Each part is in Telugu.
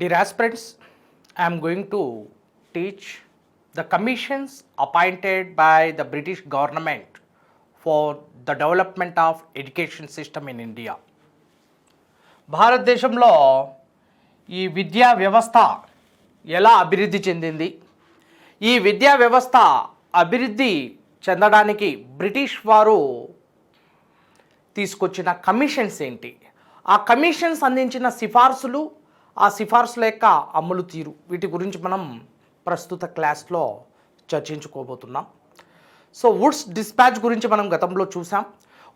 Dear aspirants, I am going to teach the commissions appointed by the British government for the development of education system in India. భారతదేశంలో ఈ విద్యా వ్యవస్థ ఎలా అభివృద్ధి చెందింది, ఈ విద్యా వ్యవస్థ అభివృద్ధి చెందడానికి బ్రిటిష్ వారు తీసుకొచ్చిన కమిషన్స్ ఏంటి, ఆ కమిషన్స్ అందించిన సిఫార్సులు, ఆ సిఫార్సుల యొక్క అమలు తీరు, వీటి గురించి మనం ప్రస్తుత క్లాస్లో చర్చించుకోబోతున్నాం. సో వుడ్స్ డిస్పాచ్ గురించి మనం గతంలో చూసాం.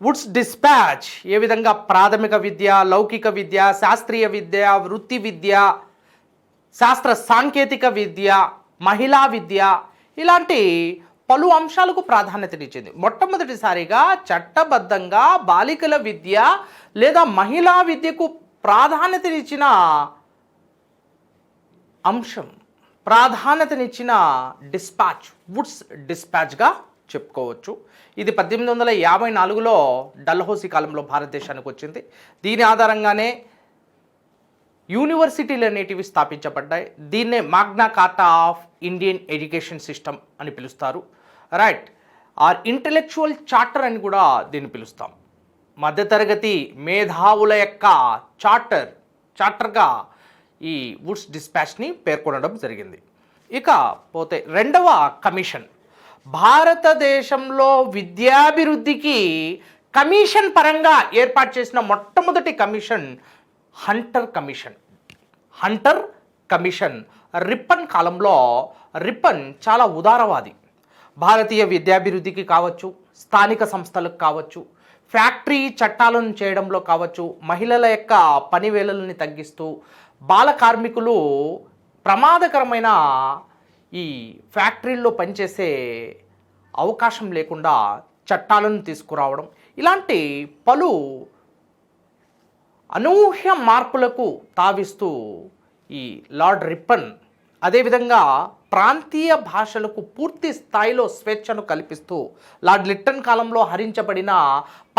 వుడ్స్ డిస్పాచ్ ఏ విధంగా ప్రాథమిక విద్య, లౌకిక విద్య, శాస్త్రీయ విద్య, వృత్తి విద్య, శాస్త్ర సాంకేతిక విద్య, మహిళా విద్య ఇలాంటి పలు అంశాలకు ప్రాధాన్యతనిచ్చింది. మొట్టమొదటిసారిగా చట్టబద్ధంగా బాలికల విద్య లేదా మహిళా విద్యకు ప్రాధాన్యతనిచ్చిన అంశం, ప్రాధాన్యతనిచ్చిన డిస్పాచ్ వుడ్స్ డిస్పాచ్గా చెప్పుకోవచ్చు. ఇది 1854లో డల్హౌసీ కాలంలో భారతదేశానికి వచ్చింది. దీని ఆధారంగానే యూనివర్సిటీలు అనేటివి స్థాపించబడ్డాయి. దీన్నే మాగ్నా కార్టా ఆఫ్ ఇండియన్ ఎడ్యుకేషన్ సిస్టమ్ అని పిలుస్తారు. రైట్, ఆర్ ఇంటలెక్చువల్ చార్టర్ అని కూడా దీన్ని పిలుస్తాం. మధ్యతరగతి మేధావుల యొక్క చార్టర్గా ఈ వుడ్స్ డిస్పాచ్ని పేర్కొనడం జరిగింది. ఇక పోతే రెండవ కమిషన్, భారతదేశంలో విద్యాభివృద్ధికి కమిషన్ పరంగా ఏర్పాటు చేసిన మొట్టమొదటి కమిషన్ హంటర్ కమిషన్. రిప్పన్ కాలంలో రిప్పన్ చాలా ఉదారవాది. భారతీయ విద్యాభివృద్ధికి కావచ్చు, స్థానిక సంస్థలకు కావచ్చు, ఫ్యాక్టరీ చట్టాలను చేయడంలో కావచ్చు, మహిళల యొక్క పని వేళలని తగ్గిస్తూ బాల కార్మికులు ప్రమాదకరమైన ఈ ఫ్యాక్టరీల్లో పనిచేసే అవకాశం లేకుండా చట్టాలను తీసుకురావడం, ఇలాంటి పలు అనూహ్య మార్పులకు తావిస్తూ ఈ లార్డ్ రిప్పన్ అదేవిధంగా ప్రాంతీయ భాషలకు పూర్తి స్థాయిలో స్వేచ్ఛను కల్పిస్తూ, లార్డ్ లిట్టన్ కాలంలో హరించబడిన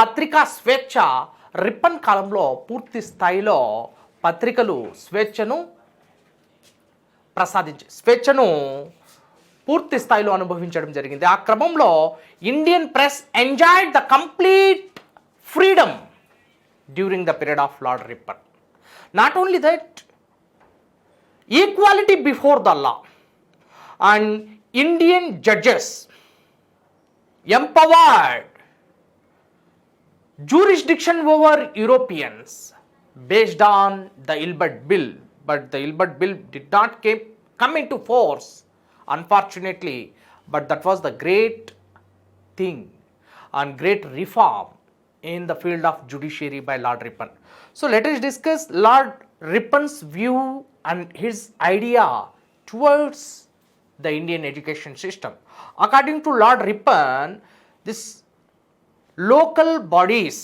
పత్రికా స్వేచ్ఛ రిప్పన్ కాలంలో పూర్తి స్థాయిలో పత్రికలు స్వేచ్ఛను పూర్తి స్థాయిలో అనుభవించడం జరిగింది. ఆ క్రమంలో Indian press enjoyed the complete freedom during the period of lord Ripon. Not only that, equality before the law and Indian judges empowered jurisdiction over Europeans based on the Ilbert Bill, but the Ilbert Bill did not come into force, unfortunately, but that was the great thing and great reform in the field of judiciary by Lord Rippon. So let us discuss Lord Rippon's view and his idea towards the Indian education system. According to Lord Rippon, this local bodies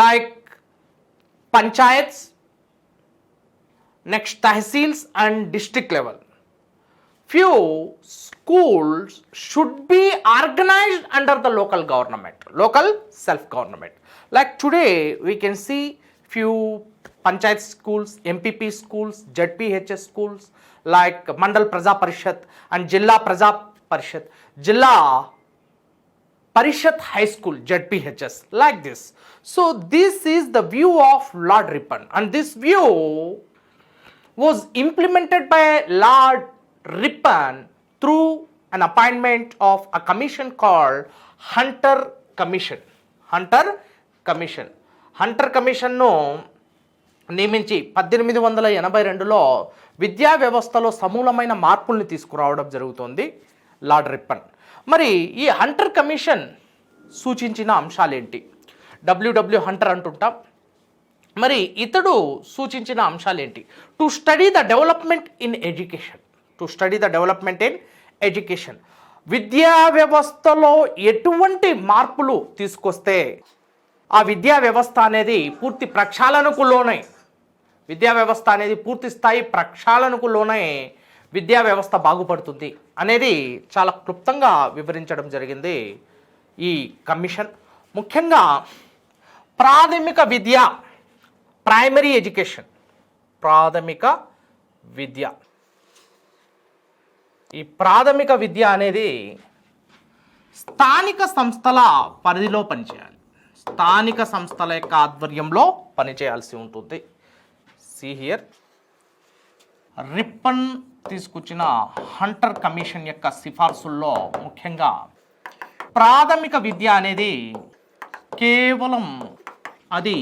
like panchayats, next tahsils and district level, few schools should be organized under the local government, local self-government. Like today we can see few panchayat schools, MPP schools, ZPHS schools like Mandal Praja Parishad and Jilla Praja Parishad, Jilla Parishad High School, ZPHS, like this. So this is the view of Lord Rippon, and this view was implemented by Lord Rippon through an appointment of a commission called Hunter Commission. Hunter Commission no నియమించి 1882లో విద్యా వ్యవస్థలో సమూలమైన మార్పుల్ని తీసుకురావడం జరుగుతుంది లార్డ్ రిప్పన్. మరి ఈ హంటర్ కమిషన్ సూచించిన అంశాలేంటి? డబ్ల్యూడబ్ల్యూ హంటర్ అంటుంటాం. మరి ఇతడు సూచించిన అంశాలేంటి? To study the development in education, విద్యా వ్యవస్థలో ఎటువంటి మార్పులు తీసుకొస్తే ఆ విద్యా వ్యవస్థ అనేది పూర్తి ప్రక్షాళనకు లోనై, పూర్తి స్థాయి ప్రక్షాళనకు లోనే విద్యా వ్యవస్థ బాగుపడుతుంది అనేది చాలా క్లుప్తంగా వివరించడం జరిగింది ఈ కమిషన్. ముఖ్యంగా ప్రాథమిక విద్య, ప్రైమరీ ఎడ్యుకేషన్, ప్రాథమిక విద్య. ఈ ప్రాథమిక విద్య అనేది స్థానిక సంస్థల పరిధిలో పనిచేయాలి. స్థానిక సంస్థల యొక్క ఆధ్వర్యంలో పనిచేయాల్సి ఉంటుంది. సి హియర్, రిప్పన్ తీసుకొచ్చిన హంటర్ కమిషన్ యొక్క సిఫార్సుల్లో ముఖ్యంగా ప్రాథమిక విద్య అనేది కేవలం అది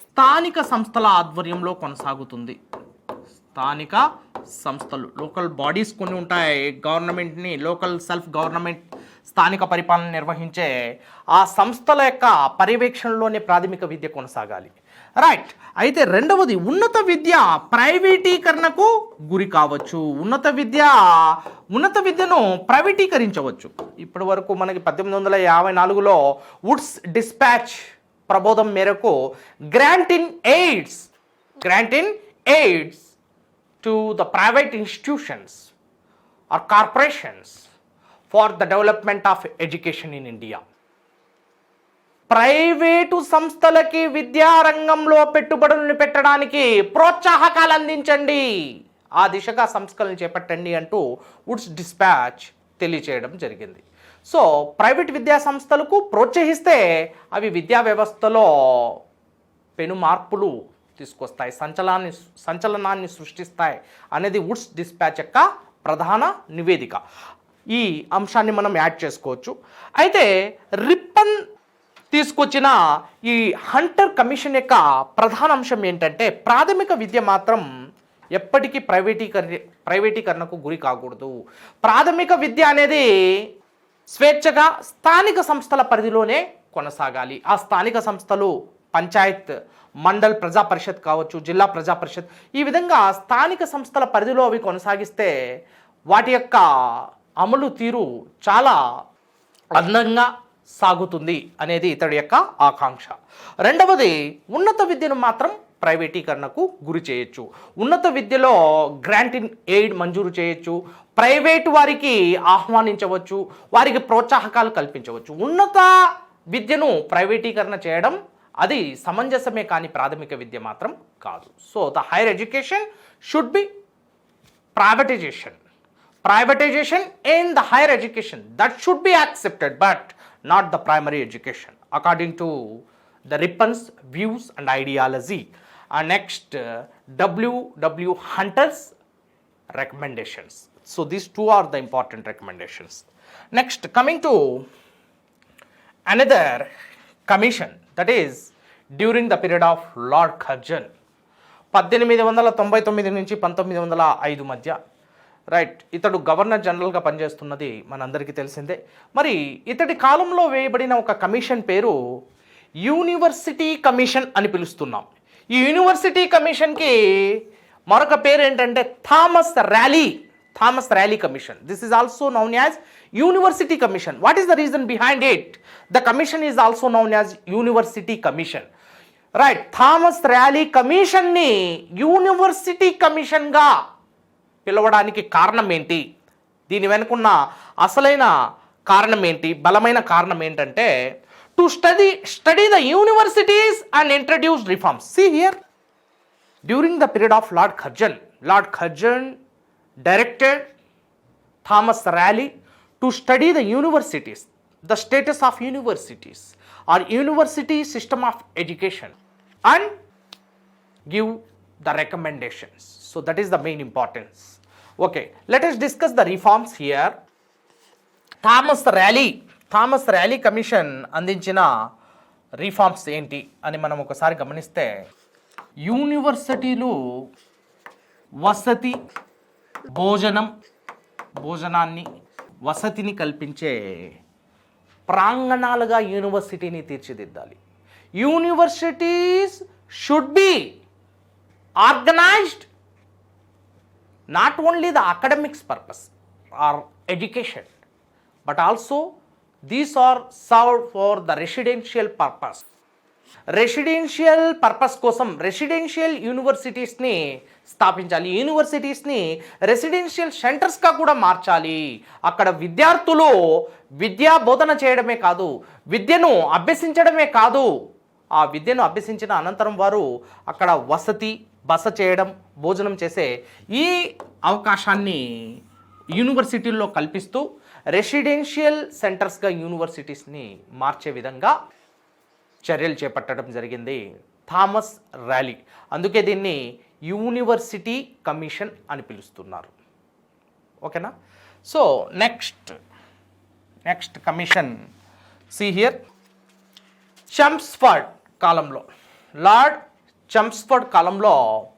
స్థానిక సంస్థల ఆధ్వర్యంలో కొనసాగుతుంది. స్థానిక సంస్థలు, లోకల్ బాడీస్ కొన్ని ఉంటాయి, గవర్నమెంట్ని, లోకల్ సెల్ఫ్ గవర్నమెంట్ స్థానిక పరిపాలన నిర్వహించే ఆ సంస్థల యొక్క పర్యవేక్షణలోనే ప్రాథమిక విద్య కొనసాగాలి. రైట్. అయితే రెండవది, ఉన్నత విద్య ప్రైవేటీకరణకు గురి కావచ్చు. ఉన్నత విద్యను ప్రైవేటీకరించవచ్చు. ఇప్పటి వరకు మనకి 1854లో వుడ్స్ డిస్పాచ్ ప్రబోధం మేరకు grant in aids to the private institutions or corporations for the development of education in India. Private సంస్థలకి విద్యారంగంలో పెట్టుబడులను పెట్టడానికి ప్రోత్సాహకాలు అందించండి, ఆ దిశగా సంస్కరణలు చేపట్టండి అంటూ వుడ్స్ డిస్పాచ్ తెలియచేయడం జరిగింది. సో ప్రైవేట్ విద్యా సంస్థలకు ప్రోత్సహిస్తే అవి విద్యా వ్యవస్థలో పెను మార్పులు తీసుకొస్తాయి, సంచలనాన్ని సృష్టిస్తాయి అనేది వుడ్స్ డిస్పాచ్ యొక్క ప్రధాన నివేదిక. ఈ అంశాన్ని మనం యాడ్ చేసుకోవచ్చు. అయితే రిప్పన్ తీసుకొచ్చిన ఈ హంటర్ కమిషన్ యొక్క ప్రధాన అంశం ఏంటంటే ప్రాథమిక విద్య మాత్రం ఎప్పటికీ ప్రైవేటీకరణకు గురి కాకూడదు. ప్రాథమిక విద్య అనేది స్వేచ్ఛగా స్థానిక సంస్థల పరిధిలోనే కొనసాగాలి. ఆ స్థానిక సంస్థలు పంచాయత్, మండల్ ప్రజా పరిషత్ కావచ్చు, జిల్లా ప్రజా పరిషత్, ఈ విధంగా స్థానిక సంస్థల పరిధిలో అవి కొనసాగిస్తే వాటి యొక్క అమలు తీరు చాలా అందంగా సాగుతుంది అనేది ఇతడి యొక్క ఆకాంక్ష. రెండవది, ఉన్నత విద్యను మాత్రం ప్రైవేటీకరణకు గురి చేయొచ్చు. ఉన్నత విద్యలో గ్రాంట్ ఇన్ ఎయిడ్ మంజూరు చేయొచ్చు, ప్రైవేటు వారికి ఆహ్వానించవచ్చు, వారికి ప్రోత్సాహకాలు కల్పించవచ్చు. ఉన్నత విద్యను ప్రైవేటీకరణ చేయడం అది సమంజసమే, కానీ ప్రాథమిక విద్య మాత్రం కాదు. So the higher education should be privatization in the higher education, that should be accepted, but not the primary education, according to the Rippon's views and ideology. And next, W. Hunter's recommendations. So these two are the important recommendations. Next, coming to another commission, that is during the period of Lord Curzon, 1899 నుంచి 1905 మధ్య. రైట్. ఇతడు గవర్నర్ జనరల్గా పనిచేస్తున్నది మనందరికీ తెలిసిందే. మరి ఇతడి కాలంలో వేయబడిన ఒక కమిషన్ పేరు యూనివర్సిటీ కమిషన్ అని పిలుస్తున్నాం. ఈ యూనివర్సిటీ కమిషన్కి మరొక పేరు ఏంటంటే Thomas Raleigh commission. This is also known as university commission. What is the reason behind it? The commission is also known as university commission. Right. Thomas Raleigh కమిషన్ని యూనివర్సిటీ కమిషన్గా పిలవడానికి కారణం ఏంటి? దీని వెనుకున్న అసలైన కారణం ఏంటి, బలమైన కారణం ఏంటంటే to study the universities and introduce reforms. See here, during the period of Lord Curzon directed Thomas Raleigh to study the universities, the status of universities or university system of education, and give the recommendations. So that is the main importance. Okay, let us discuss the reforms here. Thomas Raleigh commission అందించిన రిఫార్మ్స్ ఏంటి అని మనం ఒకసారి గమనిస్తే, యూనివర్సిటీలు వసతి, వసతిని కల్పించే ప్రాంగణాలుగా యూనివర్సిటీని తీర్చిదిద్దాలి. Universities should be organized not only the academics purpose or education, but also these are served for the residential purpose. కోసం రెసిడెన్షియల్ యూనివర్సిటీస్ని స్థాపించాలి. యూనివర్సిటీస్ని రెసిడెన్షియల్ సెంటర్స్గా కూడా మార్చాలి. అక్కడ విద్యార్థులు విద్యా బోధన చేయడమే కాదు, విద్యను అభ్యసించడమే కాదు, ఆ విద్యను అభ్యసించిన అనంతరం వారు అక్కడ వసతి, బస చేయడం, భోజనం చేసే ఈ అవకాశాన్ని యూనివర్సిటీల్లో కల్పిస్తూ రెసిడెన్షియల్ సెంటర్స్గా యూనివర్సిటీస్ని మార్చే విధంగా చర్యలు చేపట్టడం జరిగింది థామస్ ర్యాలీ. అందుకే దీన్ని యూనివర్సిటీ కమిషన్ అని పిలుస్తున్నారు. ఓకేనా? So next commission see here. చమ్స్ఫర్డ్ కాలంలో, లార్డ్ చమ్స్ఫర్డ్ కాలంలో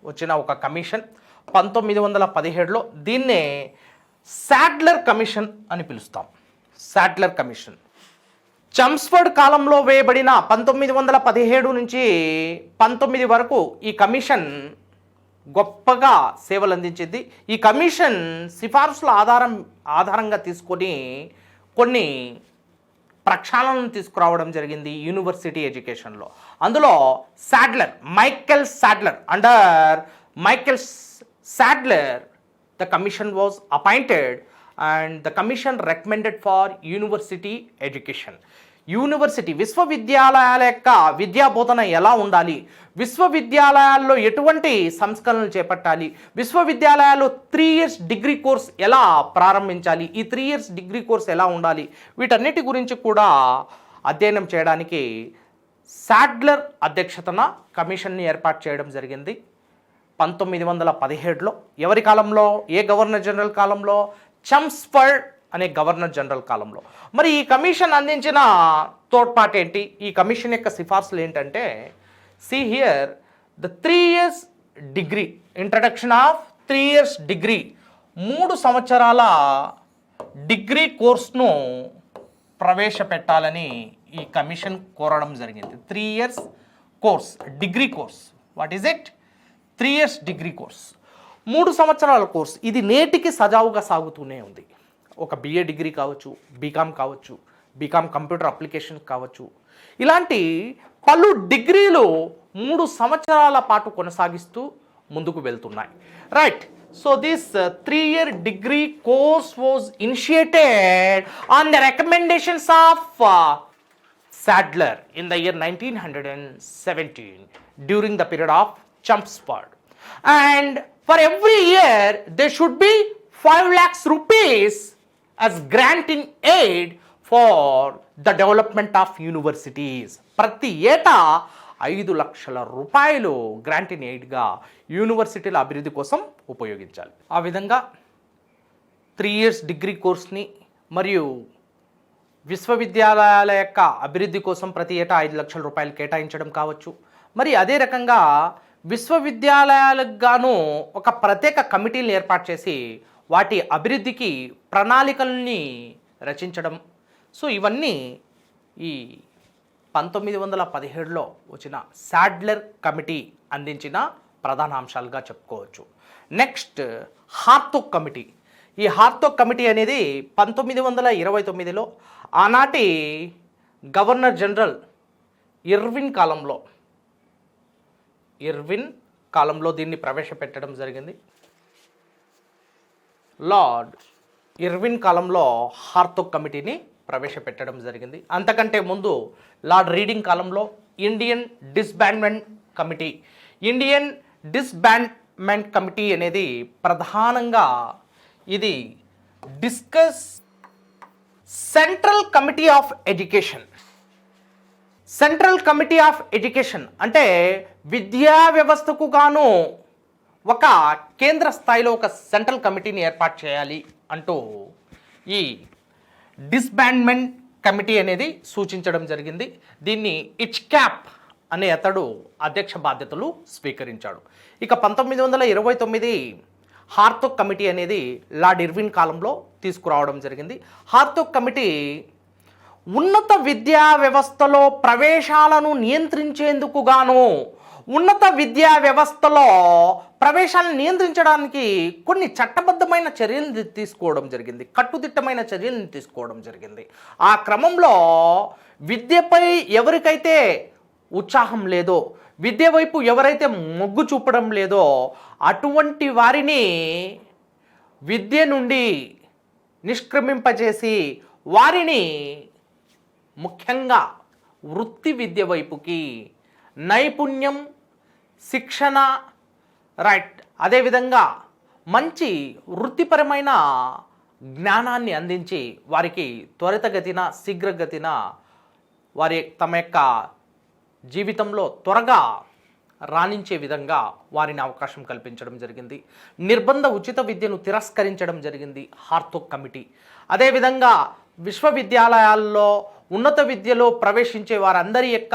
వచ్చిన ఒక కమిషన్ 1917లో. దీన్నే సాడ్లర్ కమిషన్ అని పిలుస్తాం. సాడ్లర్ కమిషన్ చమ్స్ఫర్డ్ కాలంలో వేయబడిన 1917 నుంచి 19 వరకు ఈ కమిషన్ గొప్పగా సేవలు అందించింది. ఈ కమిషన్ సిఫార్సుల ఆధారంగా తీసుకొని కొన్ని ప్రక్షాళనను తీసుకురావడం జరిగింది యూనివర్సిటీ ఎడ్యుకేషన్లో. అందులో Michael Sadler, under Michael Sadler the commission was appointed and the commission recommended for university education. University విశ్వవిద్యాలయాల యొక్క విద్యా బోధన ఎలా ఉండాలి, విశ్వవిద్యాలయాల్లో ఎటువంటి సంస్కరణలు చేపట్టాలి, విశ్వవిద్యాలయాల్లో 3 years డిగ్రీ కోర్స్ ఎలా ప్రారంభించాలి, ఈ 3 years డిగ్రీ కోర్స్ ఎలా ఉండాలి, వీటన్నిటి గురించి కూడా అధ్యయనం చేయడానికి సాడ్లర్ అధ్యక్షతన కమిషన్ని ఏర్పాటు చేయడం జరిగింది 1917లో. ఎవరి కాలంలో? ఏ గవర్నర్ జనరల్ కాలంలో? చమ్స్ఫర్డ్ అనే గవర్నర్ జనరల్ కాలంలో. మరి ఈ కమిషన్ అందించిన తోడ్పాటు ఏంటి? ఈ కమిషన్ యొక్క సిఫార్సులు ఏంటంటే, see here the 3 years degree, introduction of 3 years degree, 3 సంవత్సరాల డిగ్రీ కోర్స్ను ప్రవేశపెట్టాలని ఈ కమిషన్ కోరడం జరిగింది. 3 years course, degree course. What is it? 3 years degree course, 3 సంవత్సరాల కోర్స్. ఇది నేటికి సజావుగా సాగుతూనే ఉంది. ఒక బిఏ డిగ్రీ కావచ్చు, బీకామ్ కావచ్చు, బీకామ్ కంప్యూటర్ అప్లికేషన్ కావచ్చు, ఇలాంటి పలు డిగ్రీలు 3 సంవత్సరాల పాటు కొనసాగిస్తూ ముందుకు వెళ్తున్నాయి. Right. So this 3 year degree course was initiated on the recommendations of Sadler in the year 1917 during the period of Chelmsford, and for every year there should be 5 lakhs rupees as grant in aid for the development of universities. ప్రతి ఏటా 5 లక్షల రూపాయలు గ్రాంట్ ఇన్ ఎయిడ్గా యూనివర్సిటీల అభివృద్ధి కోసం ఉపయోగించాలి. ఆ విధంగా 3 years డిగ్రీ కోర్స్ని మరియు విశ్వవిద్యాలయాల యొక్క అభివృద్ధి కోసం ప్రతి ఏటా 5 లక్షల రూపాయలు కేటాయించడం కావచ్చు. మరి అదే రకంగా విశ్వవిద్యాలయాలకు గాను ఒక ప్రత్యేక కమిటీలను ఏర్పాటు చేసి వాటి అభివృద్ధికి ప్రణాళికల్ని రచించడం. సో ఇవన్నీ ఈ 1917లో వచ్చిన సాడ్లర్ కమిటీ అందించిన ప్రధాన అంశాలుగా చెప్పుకోవచ్చు. Next Hartog committee. ఈ హార్తోగ్ కమిటీ అనేది 1929లో ఆనాటి గవర్నర్ జనరల్ ఇర్విన్ కాలంలో దీన్ని ప్రవేశపెట్టడం జరిగింది. లార్డ్ ఇర్విన్ కాలంలో హార్తోగ్ కమిటీని ప్రవేశపెట్టడం జరిగింది. అంతకంటే ముందు లార్డ్ రీడింగ్ కాలంలో ఇండియన్ డిస్బాండ్మెంట్ కమిటీ అనేది ప్రధానంగా ఇది discuss central committee of education అంటే విద్యా వ్యవస్థకు గాను ఒక కేంద్ర స్థాయిలో ఒక సెంట్రల్ కమిటీని ఏర్పాటు చేయాలి అంటూ ఈ డిస్బాండ్మెంట్ కమిటీ అనేది సూచించడం జరిగింది. దీన్ని ఇచ్క్యాప్ అనే అతడు అధ్యక్ష బాధ్యతలు స్వీకరించాడు. ఇక 1929 హార్తోగ్ కమిటీ అనేది లార్డ్ ఇర్విన్ కాలంలో తీసుకురావడం జరిగింది. హార్తోగ్ కమిటీ ఉన్నత విద్యా వ్యవస్థలో ప్రవేశాలను నియంత్రించేందుకు గాను ఉన్నత విద్యా వ్యవస్థలో ప్రవేశాలను నియంత్రించడానికి కొన్ని చట్టబద్ధమైన చర్యలను తీసుకోవడం జరిగింది, కట్టుదిట్టమైన చర్యలను తీసుకోవడం జరిగింది. ఆ క్రమంలో విద్యపై ఎవరికైతే ఉత్సాహం లేదో, విద్య వైపు ఎవరైతే మొగ్గు చూపడం లేదో అటువంటి వారిని విద్య నుండి నిష్క్రమింపజేసి వారిని ముఖ్యంగా వృత్తి విద్య వైపుకి, నైపుణ్యం, శిక్షణ రైట్. అదేవిధంగా మంచి వృత్తిపరమైన జ్ఞానాన్ని అందించి వారికి త్వరితగతిన శీఘ్రగతిన వారి తమ యొక్క జీవితంలో త్వరగా రాణించే విధంగా వారిని అవకాశం కల్పించడం జరిగింది. నిర్బంధ ఉచిత విద్యను తిరస్కరించడం జరిగింది హార్తోగ్ కమిటీ. అదేవిధంగా విశ్వవిద్యాలయాల్లో ఉన్నత విద్యలో ప్రవేశించే వారందరి యొక్క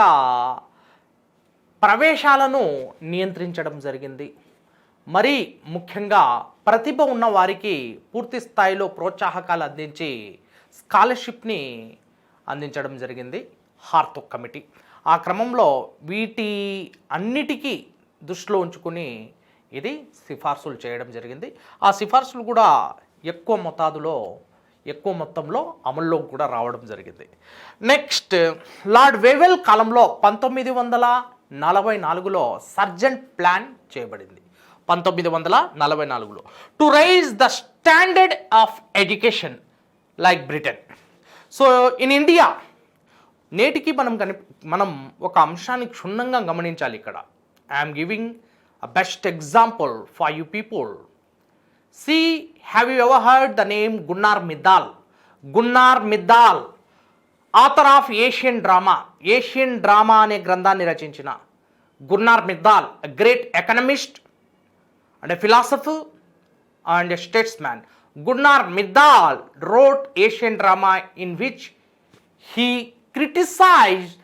ప్రవేశాలను నియంత్రించడం జరిగింది. మరీ ముఖ్యంగా ప్రతిభ ఉన్న వారికి పూర్తి స్థాయిలో ప్రోత్సాహకాలు అందించి స్కాలర్షిప్ని అందించడం జరిగింది హార్తోగ్ కమిటీ. ఆ క్రమంలో వీటి అన్నిటికీ దృష్టిలో ఉంచుకుని ఇది సిఫార్సులు చేయడం జరిగింది. ఆ సిఫార్సులు కూడా ఎక్కువ మొత్తంలో అమల్లోకి కూడా రావడం జరిగింది. నెక్స్ట్, లార్డ్ వేవెల్ కాలంలో 1944లో సర్జెంట్ ప్లాన్ చేయబడింది. 1944లో to rise the standard of education like Britain. So in India నేటికి మనం ఒక అంశాన్ని క్షుణ్ణంగా గమనించాలి. ఇక్కడ I'm giving a best example for you people. See, have you ever heard the name Gunnar Myrdal? Gunnar Myrdal, author of Asian Drama అనే గ్రంథాన్ని రచించిన Gunnar Myrdal, a great economist and a philosopher and a statesman. Gunnar Myrdal wrote Asian Drama, in which he criticized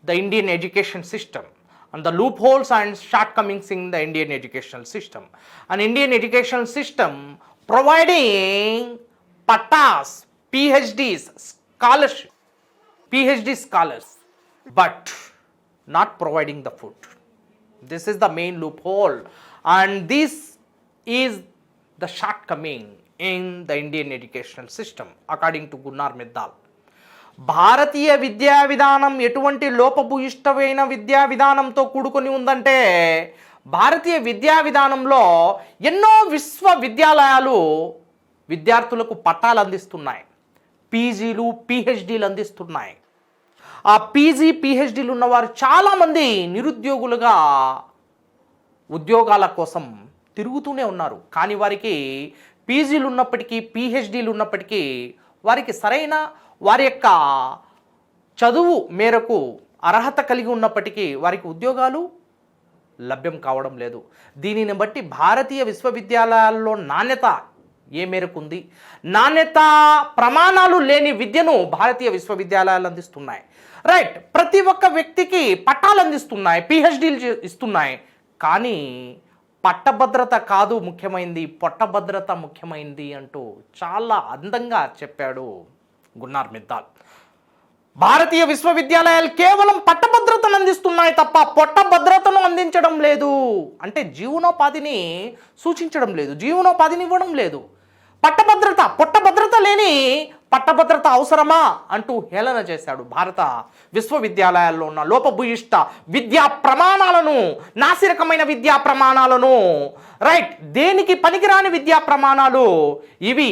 the Indian education system and the loopholes and shortcomings in the Indian educational system. An Indian educational system providing patas, PhDs, PhD scholars, but not providing the food. This is the main loophole, and this is the shortcoming in the Indian educational system, according to Gunnar Myrdal. భారతీయ విద్యా విధానం ఎటువంటి లోపభూయిష్టమైన విద్యా విధానంతో కూడుకొని ఉందంటే, భారతీయ విద్యా విధానంలో ఎన్నో విశ్వవిద్యాలయాలు విద్యార్థులకు పట్టాలు అందిస్తున్నాయి, పీజీలు పిహెచ్డీలు అందిస్తున్నాయి. ఆ పీజీ పిహెచ్డీలు ఉన్నవారు చాలామంది నిరుద్యోగులుగా ఉద్యోగాల కోసం తిరుగుతూనే ఉన్నారు. కానీ వారికి పీజీలు ఉన్నప్పటికీ పిహెచ్డీలు ఉన్నప్పటికీ వారికి సరైన వారి యొక్క చదువు మేరకు అర్హత కలిగి ఉన్నప్పటికీ వారికి ఉద్యోగాలు లభ్యం కావడం లేదు. దీనిని బట్టి భారతీయ విశ్వవిద్యాలయాల్లో నాణ్యత ఏ మేరకు ఉంది, నాణ్యత ప్రమాణాలు లేని విద్యను భారతీయ విశ్వవిద్యాలయాలు అందిస్తున్నాయి. రైట్, ప్రతి ఒక్క వ్యక్తికి పట్టాలు అందిస్తున్నాయి, పిహెచ్డీలు ఇస్తున్నాయి. కానీ పట్టభద్రత కాదు ముఖ్యమైనది, పొట్టభద్రత ముఖ్యమైనది అంటూ చాలా అందంగా చెప్పాడు గున్నార్ మిర్దాల్. భారతీయ విశ్వవిద్యాలయాలు కేవలం పట్టభద్రతను అందిస్తున్నాయి తప్ప పొట్టభద్రతను అందించడం లేదు. అంటే జీవనోపాధిని సూచించడం లేదు, జీవనోపాధిని ఇవ్వడం లేదు. పొట్టభద్రత లేని పట్టభద్రత అవసరమా అంటూ హేళన చేశాడు భారత విశ్వవిద్యాలయాల్లో ఉన్న లోపభూయిష్ట విద్యా ప్రమాణాలను, నాసిరకమైన విద్యా ప్రమాణాలను, రైట్, దేనికి పనికిరాని విద్యా ప్రమాణాలు ఇవి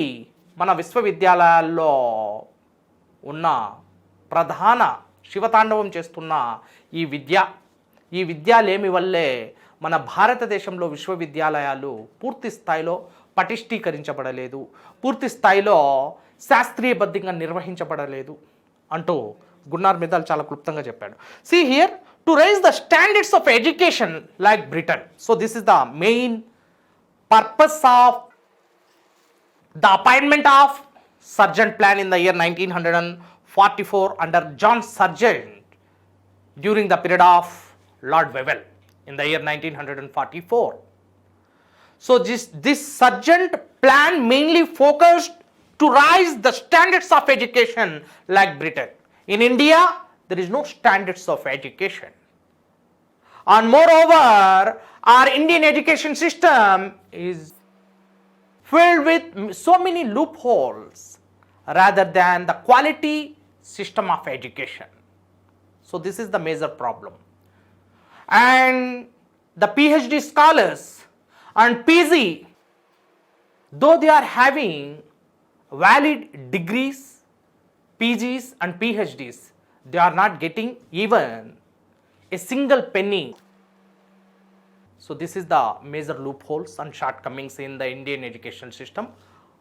మన విశ్వవిద్యాలయాల్లో ఉన్న ప్రధాన శివతాండవం చేస్తున్న ఈ విద్యాలేమి వల్లే మన భారతదేశంలో విశ్వవిద్యాలయాలు పూర్తి స్థాయిలో పటిష్టీకరించబడలేదు, పూర్తి స్థాయిలో శాస్త్రీయబద్ధంగా నిర్వహించబడలేదు అంటూ గున్నార్ మిర్దాల్ చాలా క్లుప్తంగా చెప్పాడు. See here, to raise the standards of education like Britain. So this is the main purpose of the appointment of Sargent plan in the year 1944 under John Sargent during the period of Lord Wavell in the year 1944. So this Sargent plan mainly focused to raise the standards of education like Britain. In India, there is no standards of education. And moreover, our Indian education system is filled with so many loopholes rather than the quality system of education. So this is the major problem. And the PhD scholars and PG, though they are having valid degrees, PGs and PhDs, they are not getting even a single penny So this is the major loopholes and shortcomings in the Indian education system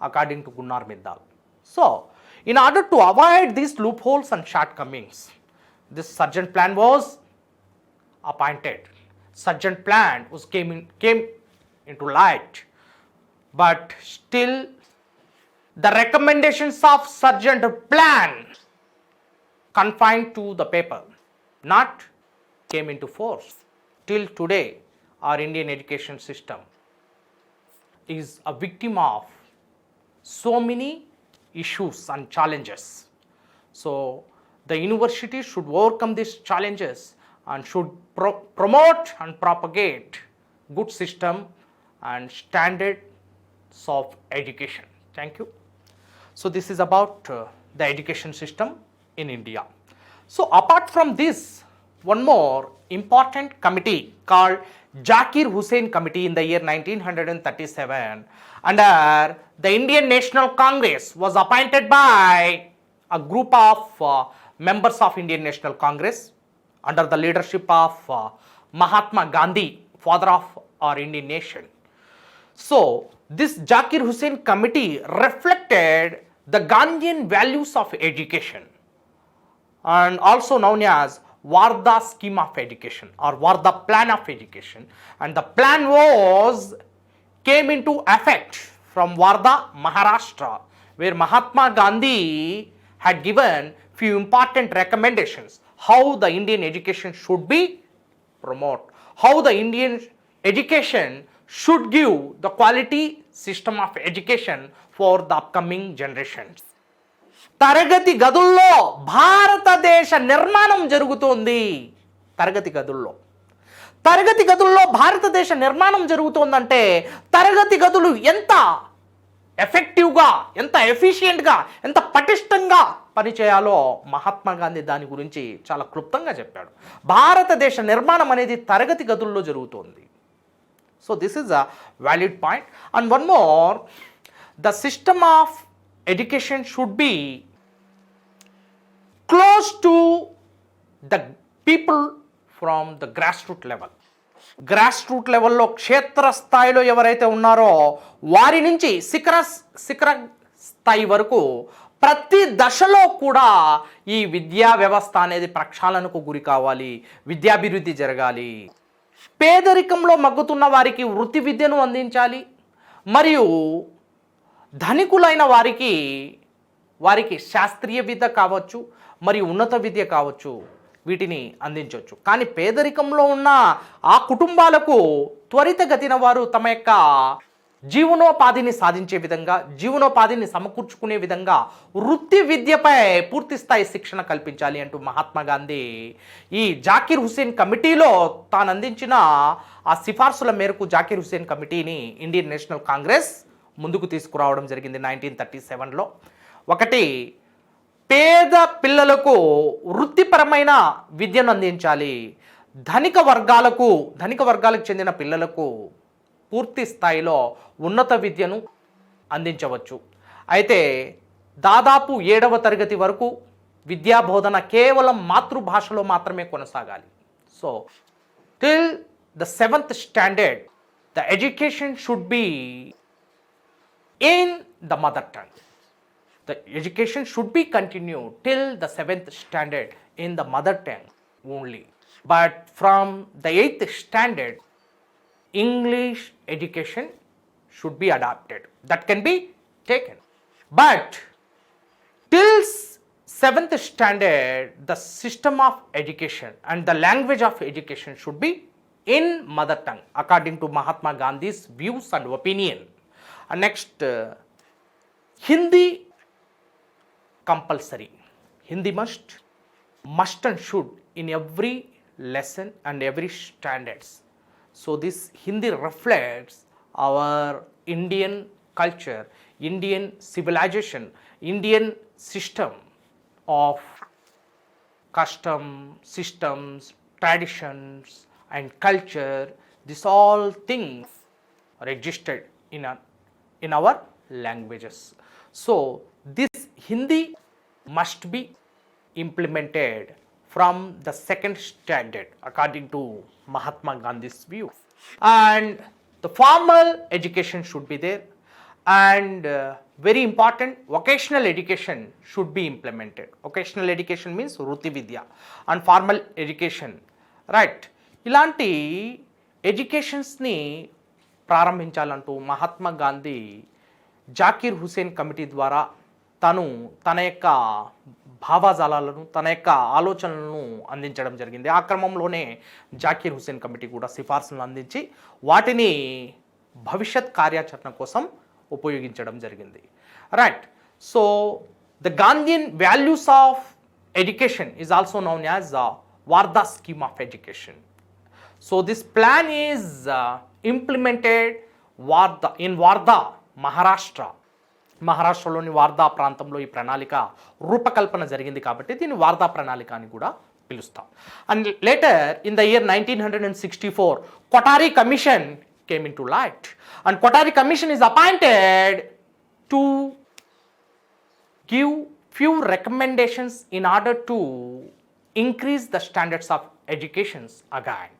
according to Gunnar Myrdal. So in order to avoid these loopholes and shortcomings, this Sargent plan was appointed. Sargent plan came into light, but still the recommendations of Sargent plan confined to the paper, not came into force. Till today, our Indian education system is a victim of so many issues and challenges. So the university should overcome these challenges and should promote and propagate good system and standards of education. Thank you. So this is about the education system in India. So apart from this, one more important committee called Zakir Hussain Committee in the year 1937 under the Indian National Congress was appointed by a group of members of Indian National Congress under the leadership of Mahatma Gandhi, father of our Indian nation. So this Zakir Hussain Committee reflected the Gandhian values of education and also known as Varda scheme of education or Varda plan of education, and the plan came into effect from Varda, Maharashtra, where Mahatma Gandhi had given few important recommendations how the Indian education should be promoted, how the Indian education should give the quality system of education for the upcoming generations. తరగతి గదుల్లో భారతదేశ నిర్మాణం జరుగుతోంది. తరగతి గదుల్లో భారతదేశ నిర్మాణం జరుగుతోందంటే తరగతి గదులు ఎంత ఎఫెక్టివ్గా, ఎంత ఎఫిషియెంట్గా, ఎంత పటిష్టంగా పనిచేయాలో మహాత్మా గాంధీ దాని గురించి చాలా క్లుప్తంగా చెప్పాడు. భారతదేశ నిర్మాణం అనేది తరగతి గదుల్లో జరుగుతోంది. So this is a valid point. And one more, the system of education should be close to the people from the grassroots level. Grassroot లెవెల్లో క్షేత్ర స్థాయిలో ఎవరైతే ఉన్నారో వారి నుంచి శిఖర స్థాయి వరకు ప్రతి దశలో కూడా ఈ విద్యా వ్యవస్థ అనేది ప్రక్షాళనకు గురి కావాలి, విద్యాభివృద్ధి జరగాలి. పేదరికంలో మగ్గుతున్న వారికి వృత్తి విద్యను అందించాలి, మరియు ధనికులైన వారికి శాస్త్రీయ విద్య కావచ్చు మరియు ఉన్నత విద్య కావచ్చు, వీటిని అందించవచ్చు. కానీ పేదరికంలో ఉన్న ఆ కుటుంబాలకు త్వరితగతిన వారు తమ యొక్క జీవనోపాధిని సాధించే విధంగా, జీవనోపాధిని సమకూర్చుకునే విధంగా వృత్తి విద్యపై పూర్తి స్థాయి శిక్షణ కల్పించాలి అంటూ మహాత్మా గాంధీ ఈ జాకిర్ హుస్సేన్ కమిటీలో తాను అందించిన ఆ సిఫార్సుల మేరకు జాకిర్ హుస్సేన్ కమిటీని ఇండియన్ నేషనల్ కాంగ్రెస్ ముందుకు తీసుకురావడం జరిగింది 1937లో. ఒకటి, పేద పిల్లలకు వృత్తిపరమైన విద్యను అందించాలి. ధనిక వర్గాలకు చెందిన పిల్లలకు పూర్తి స్థాయిలో ఉన్నత విద్యను అందించవచ్చు. అయితే దాదాపు 7వ తరగతి వరకు విద్యా బోధన కేవలం మాతృభాషలో మాత్రమే కొనసాగాలి. So till the 7th standard the education should be in the mother tongue. The education should be continued till the 7th standard in the mother tongue only. But from the 8th standard, English education should be adopted. That can be taken. But till 7th standard, the system of education and the language of education should be in mother tongue according to Mahatma Gandhi's views and opinion. And next, Hindi compulsory. Hindi must and should in every lesson and every standards. So this Hindi reflects our Indian culture, Indian civilization, Indian system of custom, systems, traditions and culture. These all things are existed in our languages. So this Hindi must be implemented from the 2nd standard according to Mahatma Gandhi's view. and the formal education should be there, and very important, vocational education should be implemented. Vocational education means వృత్తి విద్య and formal education, right? ఇలాంటి ఎడ్యుకేషన్స్ని ప్రారంభించాలంటూ మహాత్మా గాంధీ జాకీర్ హుసేన్ కమిటీ ద్వారా తన యొక్క భావాజాలాలను, తన యొక్క ఆలోచనలను అందించడం జరిగింది. ఆ క్రమంలోనే జాకీర్ హుసేన్ కమిటీ కూడా సిఫార్సులను అందించి వాటిని భవిష్యత్ కార్యాచరణ కోసం ఉపయోగించడం జరిగింది. Right. So the Gandhian values of education is also known as Wardha scheme of education. So this plan is implemented in Wardha, మహారాష్ట్రలోని వార్దా ప్రాంతంలో ఈ ప్రణాళిక రూపకల్పన జరిగింది కాబట్టి దీన్ని వార్దా ప్రణాళిక అని కూడా పిలుస్తాం. And later in the year 1964 Qatari Commission came into light, and Qatari Commission is appointed to give few recommendations in order to increase the standards of educations again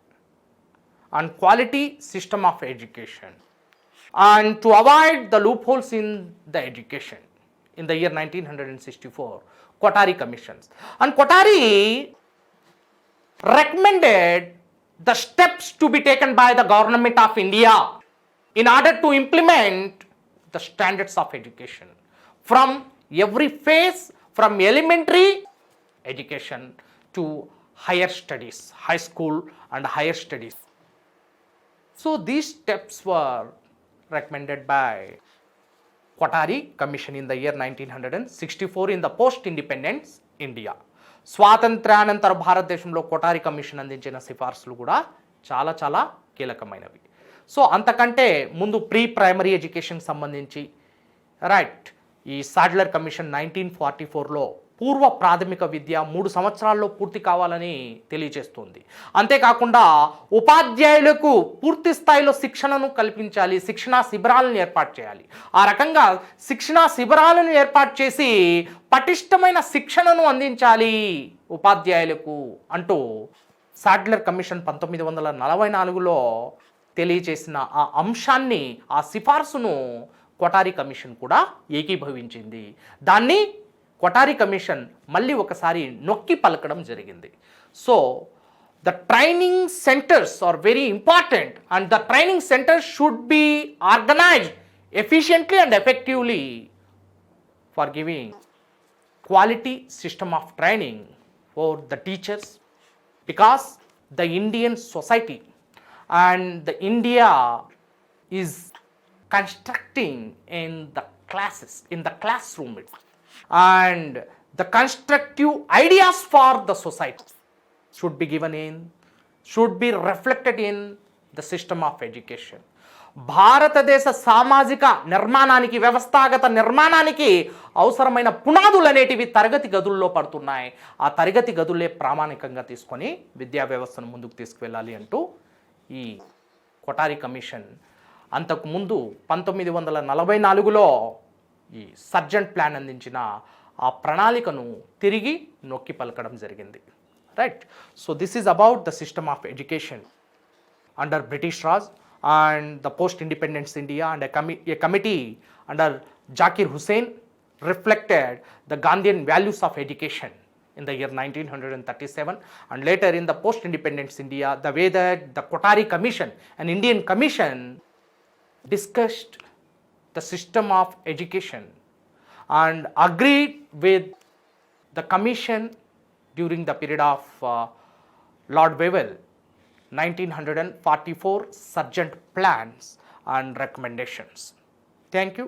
and quality system of education, and to avoid the loopholes in the education. In the year 1964 Qatari Commissions, and Qatari recommended the steps to be taken by the government of India in order to implement the standards of education from every phase, from elementary education to higher studies, high school and higher studies. So these steps were recommended by Qatari Commission in the year 1964 in the post-independence India. స్వాతంత్ర్యానంతర భారతదేశంలో కొటారి కమిషన్ అందించిన సిఫార్సులు కూడా చాలా చాలా కీలకమైనవి. సో అంతకంటే ముందు ప్రీ ప్రైమరీ ఎడ్యుకేషన్ సంబంధించి రైట్ ఈ సాడ్లర్ కమిషన్ 1944లో పూర్వ ప్రాథమిక విద్య 3 సంవత్సరాల్లో పూర్తి కావాలని తెలియజేస్తుంది. అంతేకాకుండా ఉపాధ్యాయులకు పూర్తి స్థాయిలో శిక్షణను కల్పించాలి, శిక్షణా శిబిరాలను ఏర్పాటు చేయాలి. ఆ రకంగా శిక్షణా శిబిరాలను ఏర్పాటు చేసి పటిష్టమైన శిక్షణను అందించాలి ఉపాధ్యాయులకు అంటూ సాడ్లర్ కమిషన్ 1944లో తెలియజేసిన ఆ అంశాన్ని, ఆ సిఫార్సును కొటారి కమిషన్ కూడా ఏకీభవించింది. దాన్ని కొటారి కమిషన్ మళ్ళీ ఒకసారి నొక్కి పలకడం జరిగింది. So the training centres are very important and the training centres should be organised efficiently and effectively for giving quality system of training for the teachers, because the Indian society and the India is constructing in the classes, in the classroom, and the constructive ideas for the society should be given in, should be reflected in the system of education. భారతదేశ సామాజిక నిర్మాణానికి, వ్యవస్థాగత నిర్మాణానికి అవసరమైన పునాదులు అనేటివి తరగతి గదుల్లో పడుతున్నాయి. ఆ తరగతి గదులే ప్రామాణికంగా తీసుకొని విద్యా వ్యవస్థను ముందుకు తీసుకువెళ్ళాలి అంటూ ఈ కొటారి కమిషన్ అంతకుముందు 1944లో ఈ సర్జెంట్ ప్లాన్ అందించిన ఆ ప్రణాళికను తిరిగి నొక్కి పలకడం జరిగింది. Right. So this is about the system of education under British Raj and the post-independence India, and a committee under Zakir Hussain reflected the Gandhian values of education in the year 1937, and later in the post-independence India, the way that the Qatari Commission, an Indian commission, discussed the system of education and agreed with the commission during the period of Lord Wavell 1944 Sargent plans and recommendations. Thank you.